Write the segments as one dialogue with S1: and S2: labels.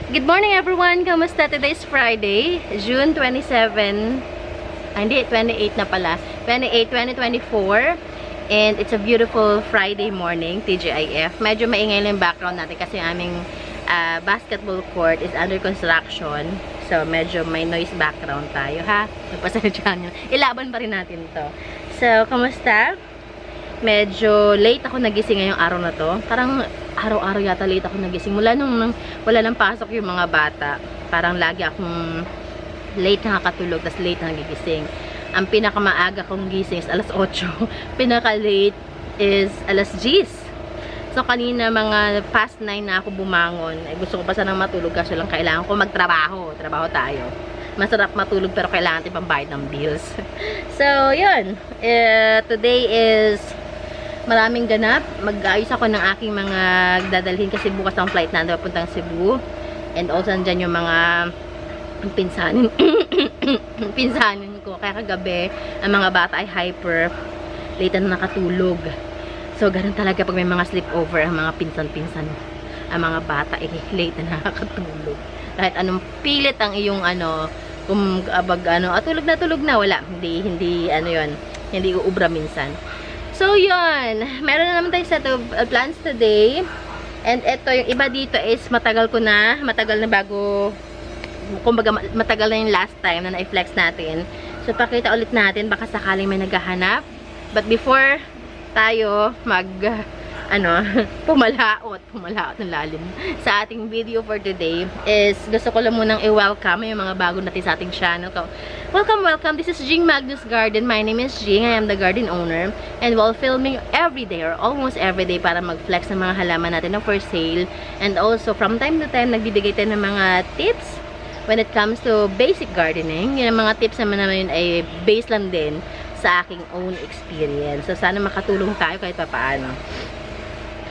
S1: Good morning everyone! Kamusta? Today is Friday, June 27. Hindi, 28 na pala. 28, 2024. And it's a beautiful Friday morning, TGIF. Medyo maingay lang yung background natin kasi aming basketball court is under construction. So, medyo may noise background tayo, ha? Napasensyahan nyo. Ilaban pa rin natin to. So, kamusta? Medyo late ako nagising ngayong araw na to. Parang araw-araw yata late ako nagising. Mula nung wala nang pasok yung mga bata. Parang lagi akong late nakakatulog, tas late nagigising. Ang pinakamaaga kong gising is alas 8. Pinaka-late is alas 10. So, kanina mga past 9 na ako bumangon. Gusto ko pa sanang matulog kasi lang kailangan ko magtrabaho. Trabaho tayo. Masarap matulog pero kailangan natin pambayad ng bills. So, yun. Today is maraming ganap. Mag-ayos ako ng aking mga dadalhin kasi bukas ang flight na papuntang Cebu. And also, nandyan yung mga pinsanin. Pinsanin ko. Kaya kagabi, ang mga bata ay hyper. Late na nakatulog. So, ganun talaga pag may mga sleepover, ang mga pinsan-pinsan. Ang mga bata ay late na nakakatulog. Kahit anong pilit ang iyong tulog na, wala. Hindi uubra minsan. So, yun. Meron na naman tayo set of plans today. And ito, yung iba dito is matagal na bago, kumbaga matagal na yung last time na na-flex natin. So, pakita ulit natin, baka sakaling may naghahanap. But before tayo pumalaot ng lalim sa ating video for today is gusto ko lang munang i-welcome yung mga bago natin sa ating channel. Welcome. This is Jing Magnus Garden. My name is Jing. I am the garden owner. And while filming every day or almost every day para mag-flex ng mga halaman natin na for sale. And also from time to time nagbibigay tayo ng mga tips when it comes to basic gardening. Yung mga tips naman yun ay based lang din sa aking own experience. So, sana makatulong tayo kahit papaano.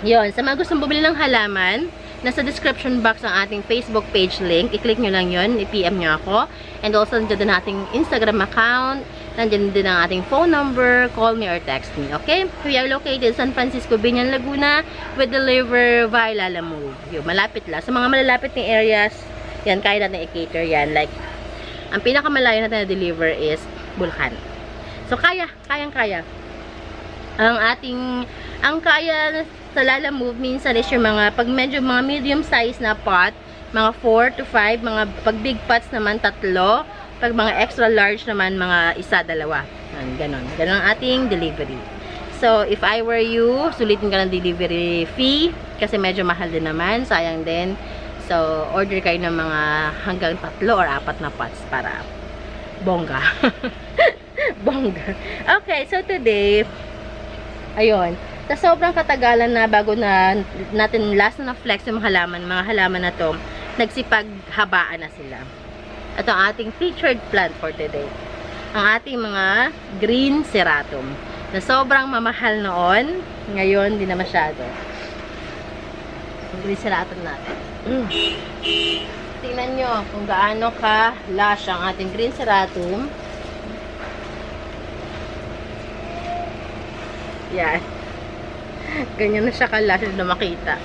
S1: Yun. Sa mga gustong bumili ng halaman, nasa description box ang ating Facebook page link. I-click nyo lang yun. I-PM nyo ako. And also, nandiyan din ating Instagram account. Nandiyan din ang ating phone number. Call me or text me. Okay? We are located in San Francisco, Binyan, Laguna with deliver via Lalamove. Yun. Malapit lang. Sa mga malalapit ng areas, yan, kaya natin i-cater yan. Like, ang pinakamalayo natin na-deliver is Bulacan. So, kayang-kaya. Ang kaya sa Lalamove minsan is yung pag medyo mga medium size na pot, mga 4 to 5, pag big pots naman 3, pag mga extra large naman mga 1, 2. Ganon ang ating delivery. So, if I were you, sulitin ka ng delivery fee kasi medyo mahal din naman, sayang din. So, order kayo ng mga hanggang 3 or 4 na pots para bongga. Bongga. Okay, so today, ayun, sa sobrang katagalan na bago na natin last na flex yung mga halaman na to, nagsipaghabaan na sila. Ito ang ating featured plant for today. Ang ating mga green ceratum. Na sobrang mamahal noon, ngayon, di na masyado. Ang green ceratum natin. Tingnan nyo kung gaano ka-lush ang ating green ceratum. Yan. Ganyan na siya ka-lush na makita.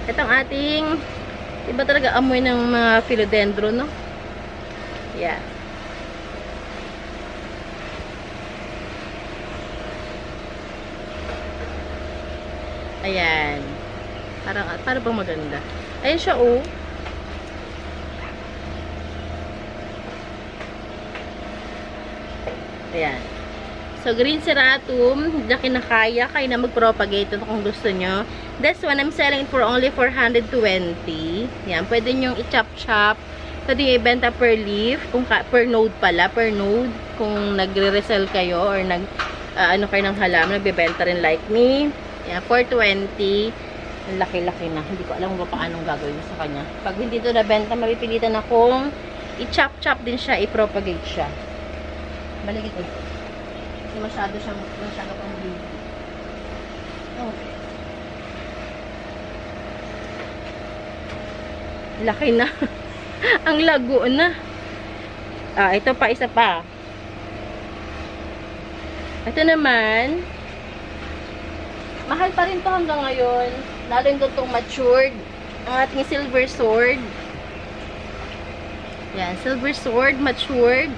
S1: Itong ating iba talaga amoy ng mga philodendron, no? Yan. Ayan. Parang bang maganda. Ayan siya, oh. Ayan. So, green ceratum, na kinakaya, kayo na mag-propagate ito kung gusto nyo. This one, I'm selling for only 420. Yan, pwede nyo i-chop-chop. Pwede nyo ibenta per leaf, per node pala, per node. Kung nagre-resell kayo or kayo ng halaman, nagbibenta rin like me. Yan, 420. Ang laki-laki na. Hindi ko alam kung paano gagawin sa kanya. Pag hindi ito nabenta, mapipilitan akong i-chop-chop din siya, i-propagate siya. Balik ito. Hindi masyado pang baby. Okay. Laki na. Ang lago na. Ito pa, isa pa. Ito naman, mahal pa rin to hanggang ngayon. Lalo yung gantong matured. Ang ating silver sword. Yan, silver sword, matured.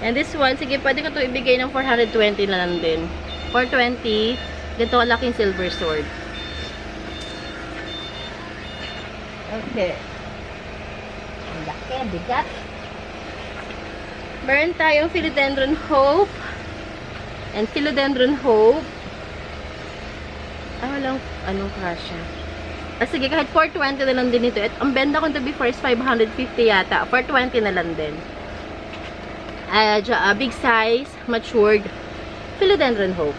S1: And this one, sige, pwede ko ito ibigay ng 420 na lang din. 420, ganito kalaking silver sword. Okay. Ang laki, bigat. Meron tayong Philodendron Hope. And Philodendron Hope. Walang, anong kasha? Sige, kahit 420 na lang din ito. At ang benta ko ito before is 550 yata. 420 na lang din. Big size, matured, Philodendron Hope.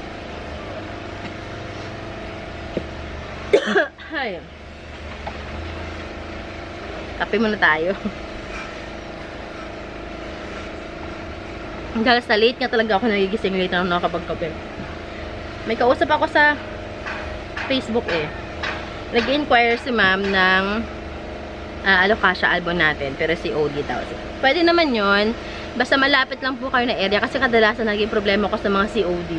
S1: Ay. Kape muna tayo. Dahil sa late nga talaga ako nagigising, late na nakakapagkape. May kausap ako sa Facebook eh. Nag-inquire si ma'am ng alocasia album natin, pero si OD daw. Pwede naman yon, basta malapit lang po kayo na area, kasi kadalasan naging problema ko sa mga COD.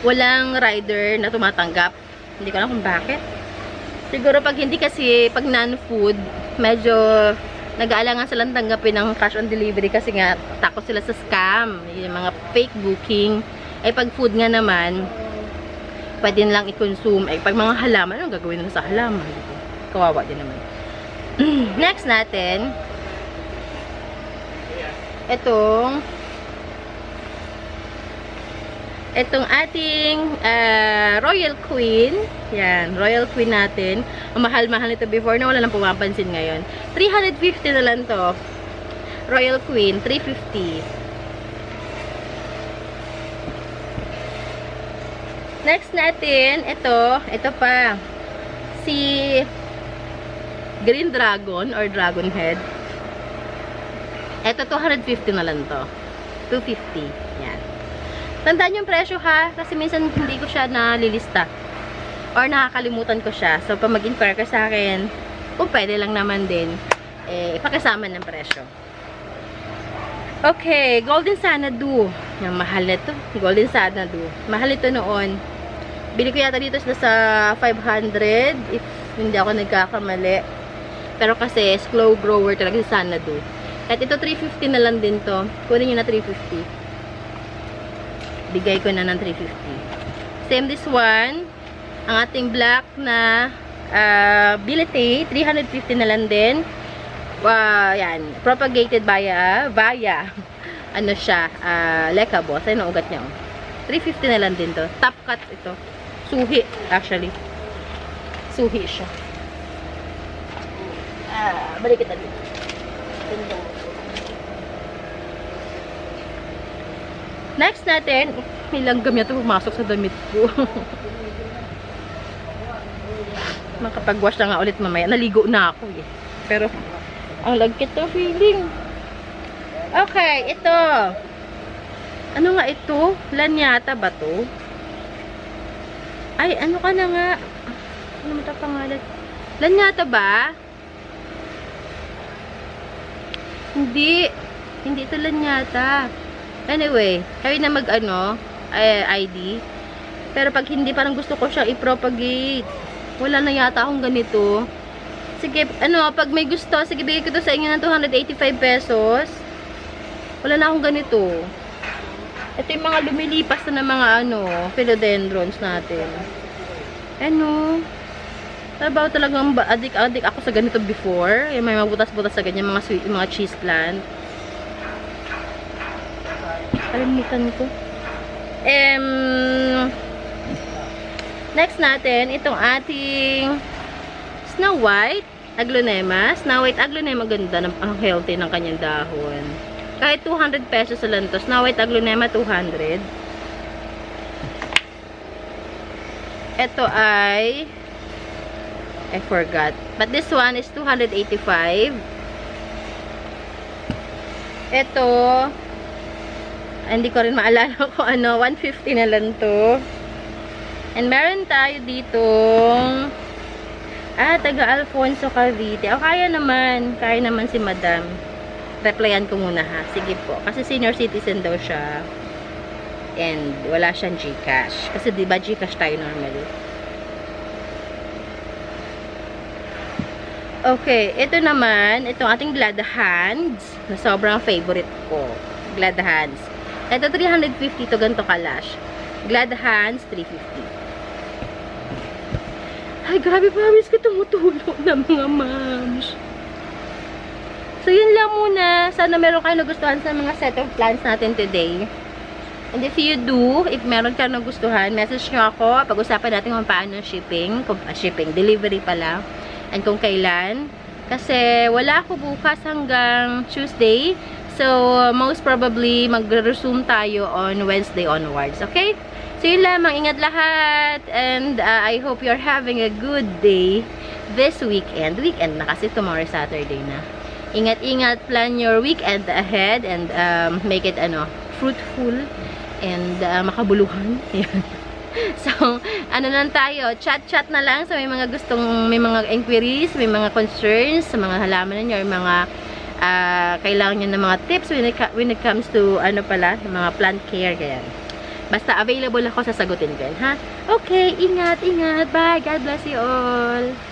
S1: Walang rider na tumatanggap. Hindi ko alam kung bakit. Siguro pag hindi kasi, pag non-food, medyo nag-aalangan silang tanggapin ng cash on delivery kasi nga takot sila sa scam, yung mga fake booking. Ay pag food nga naman, pwede nilang i-consume. Ay pag mga halaman, anong gagawin nila sa halaman? Kawawa din naman. Next natin, itong ating Royal Queen. Yan, Royal Queen natin. Ang mahal-mahal nito before na wala nang pumapansin ngayon. 350 na lang to. Royal Queen, 350. Next natin, ito pa. Si Green Dragon or Dragon Head. Ito, 250 na lang to. 250. Yan. Tandaan yung presyo ha, kasi minsan hindi ko siya nalilista or nakakalimutan ko siya. So, pag mag-inquire ka sa akin, kung pwede lang naman din, ipakasama ng presyo. Okay, Golden Xanadu. Yung mahal na ito. Golden Xanadu. Mahal ito noon. Bili ko yata dito sa 500, if hindi ako nagkakamali. Pero kasi, slow grower talaga si Xanadu. At ito, 350 na lang din to. Kunin nyo na 350. Bigay ko na ng 350. Same this one. Ang ating black na bilete, 350 na lang din. Yan. Propagated via ano siya, Lekabos. Ayun ang ugat niya. 350 na lang din to. Top cut ito. Suhi, actually. Suhi siya. Balik kita dito. Next natin, may langgam niya ito pumasok sa damit ko. Makapag-wash na nga ulit mamaya. Naligo na ako eh. Pero, ang lagkit to feeling. Okay, ito. Ano nga ito? Lanyata ba to? Ay, ano ka na nga? Ano mo ito pangalan? Lanyata ba? Hindi. Hindi ito lanyata. Anyway, kayo na mag-ano, ID. Pero pag hindi, parang gusto ko siyang i-propagate. Wala na yata akong ganito. Sige, pag may gusto, sige, bigay ko to sa inyo ng 285 pesos. Wala na akong ganito. Ito yung mga lumilipas na ng mga, philodendrons natin. Trabaho talagang adik ako sa ganito before. Yung may mga butas-butas sa ganyan, mga cheese plant. Kalimitan ko. Next natin, itong ating Snow White Aglonema. Snow White Aglonema, ganda. Ang healthy ng kanyang dahon. Kahit 200 pesos lang to. Snow White Aglonema, 200. Ito ay I forgot. But this one is 285. Ito hindi ko rin maalala kung 150 na lang to. And meron tayo ditong taga Alfonso Cavite. Kaya naman si Madam. Replyan ko muna ha. Sige po. Kasi senior citizen daw siya. And wala siyang GCash. Kasi diba GCash tayo normally. Okay, ito naman, itong ating Glad Hands, na sobrang favorite ko. Glad Hands. Ito, 350 to, ganito kalash. Glad Hands, 350. Ay, grabe, promise ko tumutulo na mga moms. So, yun lang muna. Sana meron kayo nagustuhan sa mga set of plans natin today. And if you do, if meron ka nagustuhan, message nyo ako. Pag-usapan natin kung paano shipping. Delivery pala. And kung kailan. Kasi wala ako bukas hanggang Tuesday. So, most probably, magre-resume tayo on Wednesday onwards. Okay? So, yun lamang. Ingat lahat. And I hope you're having a good day this weekend. Weekend na kasi tomorrow Saturday na. Ingat-ingat. Plan your weekend ahead. And make it, fruitful. And makabuluhan. Yan. So, lang tayo, chat-chat na lang sa may mga inquiries, may mga concerns sa mga halaman ninyo, or mga kailangan nyo ng mga tips when it comes to, mga plant care, ganyan. Basta available ako, sasagutin ko yan, ha? Okay, ingat, bye, God bless you all!